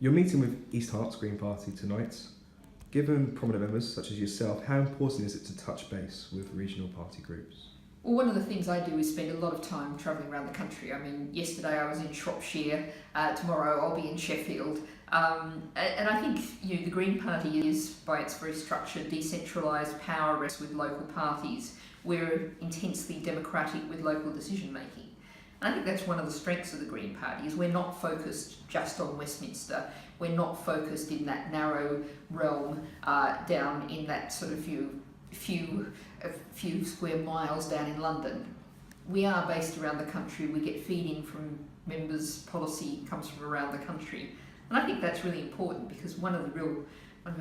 You're meeting with East Hert's Green Party tonight. Given prominent members such as yourself, how important is it to touch base with regional party groups? Well, one of the things I do is spend a lot of time travelling around the country. I mean, yesterday I was in Shropshire, tomorrow I'll be in Sheffield. And I think the Green Party is, by its very structure, decentralised power rests with local parties. We're intensely democratic with local decision making. And I think that's one of the strengths of the Green Party, is we're not focused just on Westminster. We're not focused in that narrow realm down in that sort of few square miles down in London. We are based around the country. We get feed-in from members. Policy comes from around the country. And I think that's really important, because one of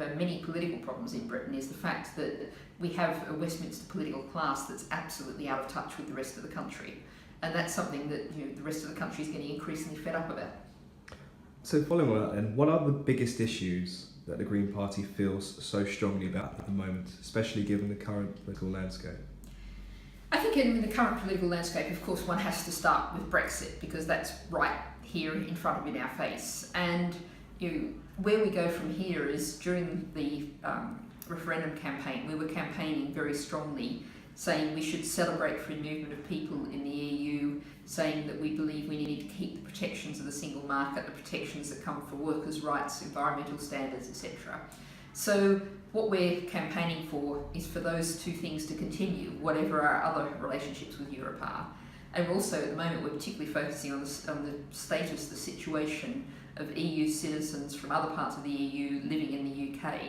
our many political problems in Britain is the fact that we have a Westminster political class that's absolutely out of touch with the rest of the country. And that's something that the rest of the country is getting increasingly fed up about. So following on that then, what are the biggest issues that the Green Party feels so strongly about at the moment, especially given the current political landscape? I think in the current political landscape, of course, one has to start with Brexit, because that's right here in front of in our face. And where we go from here is, during the referendum campaign, we were campaigning very strongly, saying we should celebrate free movement of people in the EU, saying that we believe we need to keep the protections of the single market, the protections that come for workers' rights, environmental standards, etc. So what we're campaigning for is for those two things to continue, whatever our other relationships with Europe are. And also, at the moment, we're particularly focusing on the status, the situation of EU citizens from other parts of the EU living in the UK.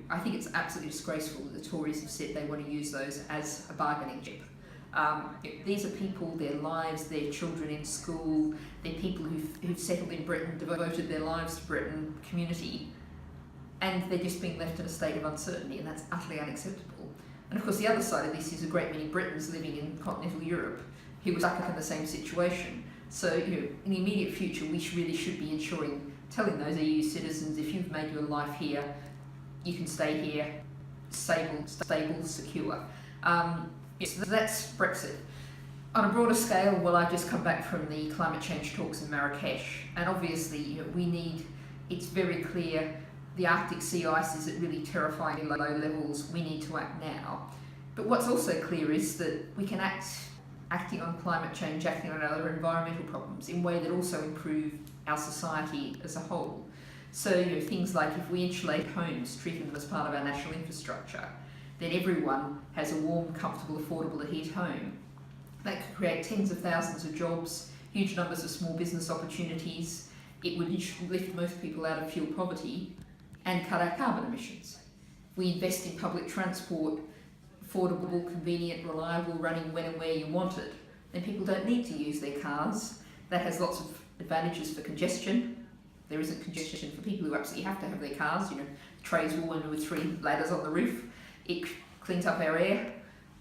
I think it's absolutely disgraceful that the Tories have said they want to use those as a bargaining chip. These are people, their lives, their children in school, they're people who've settled in Britain, devoted their lives to Britain, community, and they're just being left in a state of uncertainty, and that's utterly unacceptable. And of course, the other side of this is a great many Britons living in continental Europe who were stuck in the same situation. So, in the immediate future, we really should be telling those EU citizens, if you've made your life here, you can stay here, stable, secure. So that's Brexit. On a broader scale, well, I've just come back from the climate change talks in Marrakesh, and obviously, it's very clear the Arctic sea ice is at really terrifying low levels. We need to act now. But what's also clear is that we can acting on climate change, acting on other environmental problems in a way that also improve our society as a whole. So, things like if we insulate homes, treating them as part of our national infrastructure, then everyone has a warm, comfortable, affordable to heat home. That could create tens of thousands of jobs, huge numbers of small business opportunities. It would lift most people out of fuel poverty and cut our carbon emissions. If we invest in public transport, affordable, convenient, reliable, running when and where you want it, then people don't need to use their cars. That has lots of advantages for congestion. There isn't congestion for people who absolutely have to have their cars. Trays woven with 3 ladders on the roof. It cleans up our air,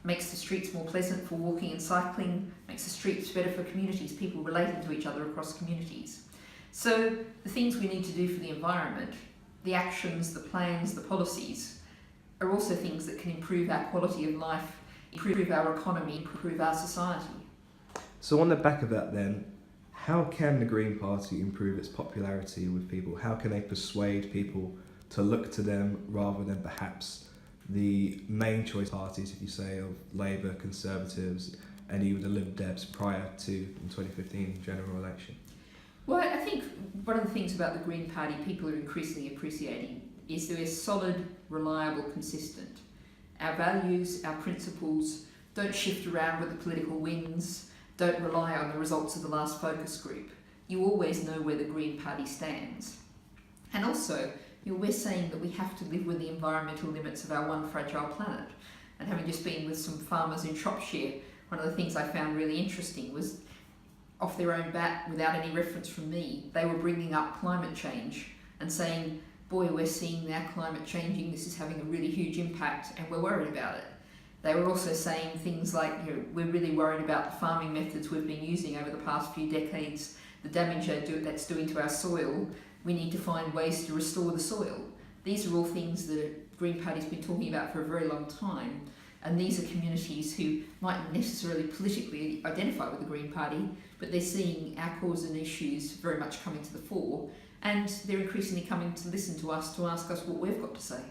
makes the streets more pleasant for walking and cycling, makes the streets better for communities, people relating to each other across communities. So the things we need to do for the environment, the actions, the plans, the policies, are also things that can improve our quality of life, improve our economy, improve our society. So on the back of that then, how can the Green Party improve its popularity with people? How can they persuade people to look to them rather than perhaps the main choice parties, if you say, of Labour, Conservatives, and even the Lib Dems prior to the 2015 general election? Well, I think one of the things about the Green Party people are increasingly appreciating is that we're solid, reliable, consistent. Our values, our principles don't shift around with the political winds, don't rely on the results of the last focus group. You always know where the Green Party stands. And also, we're saying that we have to live with the environmental limits of our one fragile planet. And having just been with some farmers in Shropshire, one of the things I found really interesting was, off their own bat, without any reference from me, they were bringing up climate change and saying, boy, we're seeing our climate changing, this is having a really huge impact and we're worried about it. They were also saying things like, we're really worried about the farming methods we've been using over the past few decades, the damage that's doing to our soil. We need to find ways to restore the soil. These are all things that the Green Party's been talking about for a very long time. And these are communities who mightn't necessarily politically identify with the Green Party, but they're seeing our cause and issues very much coming to the fore. and they're increasingly coming to listen to us to ask us what we've got to say.